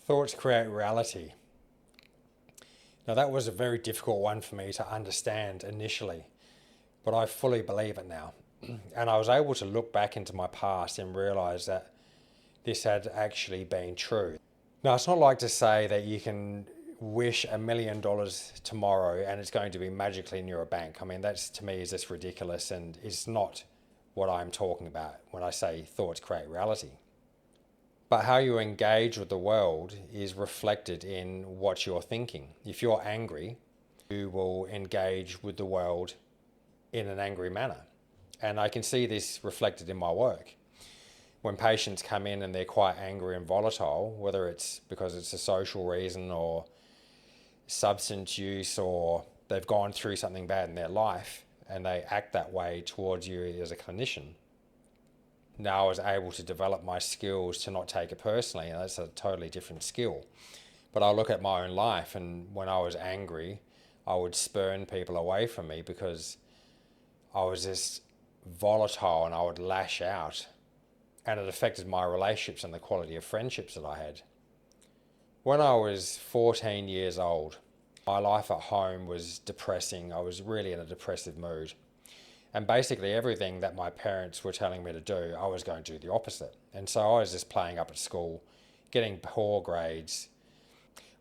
Thoughts create reality. Now, that was a very difficult one for me to understand initially, but I fully believe it now. And I was able to look back into my past and realize that this had actually been true. Now, it's not like to say that you can wish $1 million tomorrow and it's going to be magically in your bank. I mean, that's to me is just ridiculous and is not what I'm talking about when I say thoughts create reality. But how you engage with the world is reflected in what you're thinking. If you're angry, you will engage with the world in an angry manner. And I can see this reflected in my work. When patients come in and they're quite angry and volatile, whether it's because it's a social reason or substance use or they've gone through something bad in their life and they act that way towards you as a clinician, now I was able to develop my skills to not take it personally, and that's a totally different skill. But I look at my own life, and when I was angry, I would spurn people away from me because I was just volatile and I would lash out, and it affected my relationships and the quality of friendships that I had. When I was 14 years old, my life at home was depressing. I was really in a depressive mood. And basically everything that my parents were telling me to do, I was going to do the opposite. And so I was just playing up at school, getting poor grades.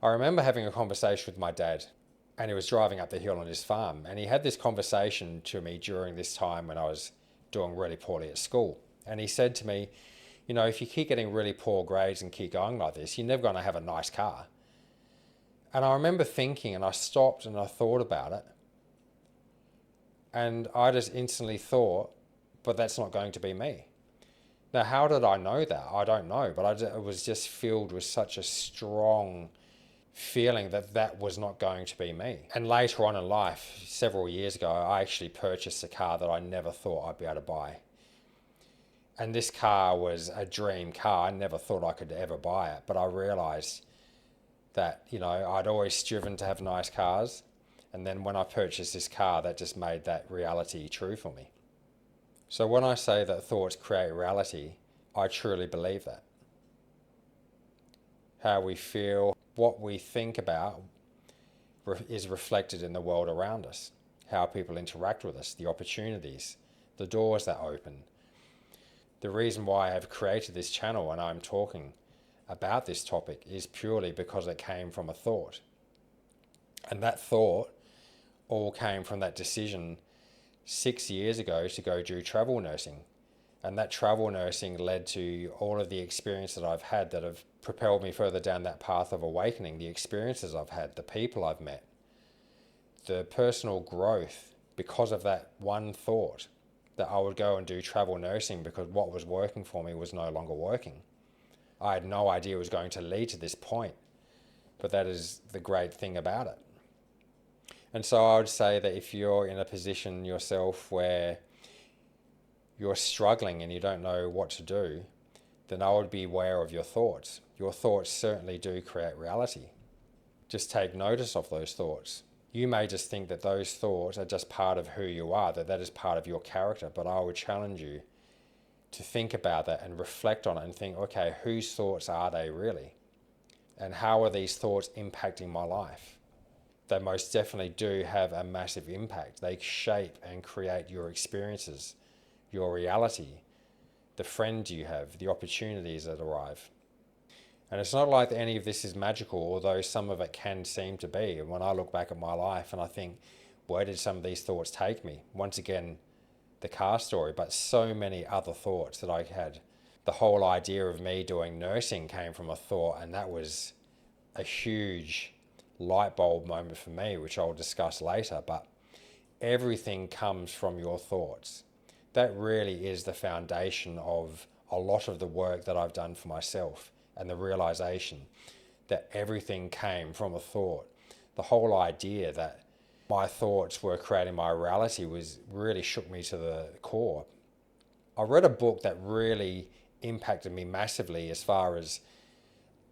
I remember having a conversation with my dad, and he was driving up the hill on his farm. And he had this conversation to me during this time when I was doing really poorly at school. And he said to me, you know, if you keep getting really poor grades and keep going like this, you're never going to have a nice car. And I remember thinking, and I stopped and I thought about it. And I just instantly thought, but that's not going to be me. Now, how did I know that? I don't know, but it was just filled with such a strong feeling that that was not going to be me. And later on in life, several years ago, I actually purchased a car that I never thought I'd be able to buy. And this car was a dream car. I never thought I could ever buy it, but I realized that, you know, I'd always striven to have nice cars. And then when I purchased this car, that just made that reality true for me. So when I say that thoughts create reality, I truly believe that. How we feel, what we think about is reflected in the world around us. How people interact with us, the opportunities, the doors that open. The reason why I have created this channel and I'm talking about this topic is purely because it came from a thought. And that thought all came from that decision 6 years ago to go do travel nursing. And that travel nursing led to all of the experience that I've had that have propelled me further down that path of awakening, the experiences I've had, the people I've met, the personal growth because of that one thought that I would go and do travel nursing because what was working for me was no longer working. I had no idea it was going to lead to this point, but that is the great thing about it. And so I would say that if you're in a position yourself where you're struggling and you don't know what to do, then I would be aware of your thoughts. Your thoughts certainly do create reality. Just take notice of those thoughts. You may just think that those thoughts are just part of who you are, that is part of your character, but I would challenge you to think about that and reflect on it and think, okay, whose thoughts are they really? And how are these thoughts impacting my life? They most definitely do have a massive impact. They shape and create your experiences, your reality, the friends you have, the opportunities that arrive. And it's not like any of this is magical, although some of it can seem to be. And when I look back at my life and I think, where did some of these thoughts take me? Once again, the car story, but so many other thoughts that I had. The whole idea of me doing nursing came from a thought, and that was a huge light bulb moment for me, which I'll discuss later. But everything comes from your thoughts. That really is the foundation of a lot of the work that I've done for myself, and the realization that everything came from a thought. The whole idea that my thoughts were creating my reality was really shook me to the core. I read a book that really impacted me massively as far as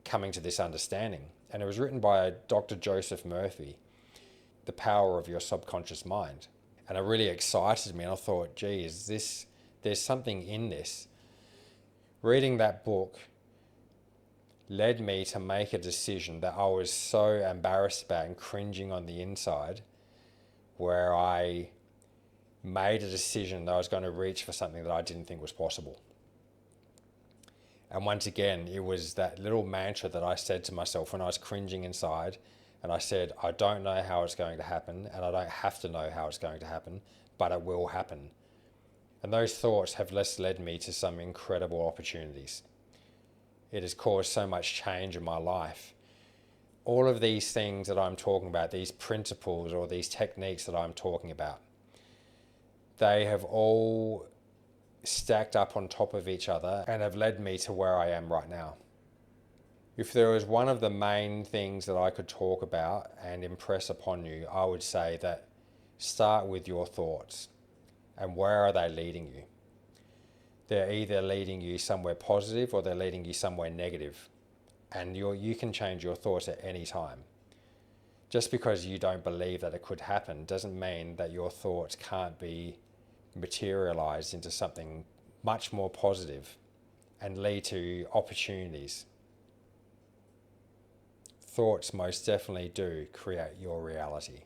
coming to this understanding. And it was written by Dr. Joseph Murphy, The Power of Your Subconscious Mind. And it really excited me, and I thought, geez, there's something in this. Reading that book led me to make a decision that I was so embarrassed about and cringing on the inside, where I made a decision that I was going to reach for something that I didn't think was possible. And once again, it was that little mantra that I said to myself when I was cringing inside. And I said, I don't know how it's going to happen, and I don't have to know how it's going to happen, but it will happen. And those thoughts have led me to some incredible opportunities. It has caused so much change in my life. All of these things that I'm talking about, these principles or these techniques that I'm talking about, they have all stacked up on top of each other and have led me to where I am right now. If there was one of the main things that I could talk about and impress upon you, I would say that start with your thoughts. And where are they leading you? They're either leading you somewhere positive or they're leading you somewhere negative. And you can change your thoughts at any time. Just because you don't believe that it could happen doesn't mean that your thoughts can't be materialized into something much more positive and lead to opportunities. Thoughts most definitely do create your reality.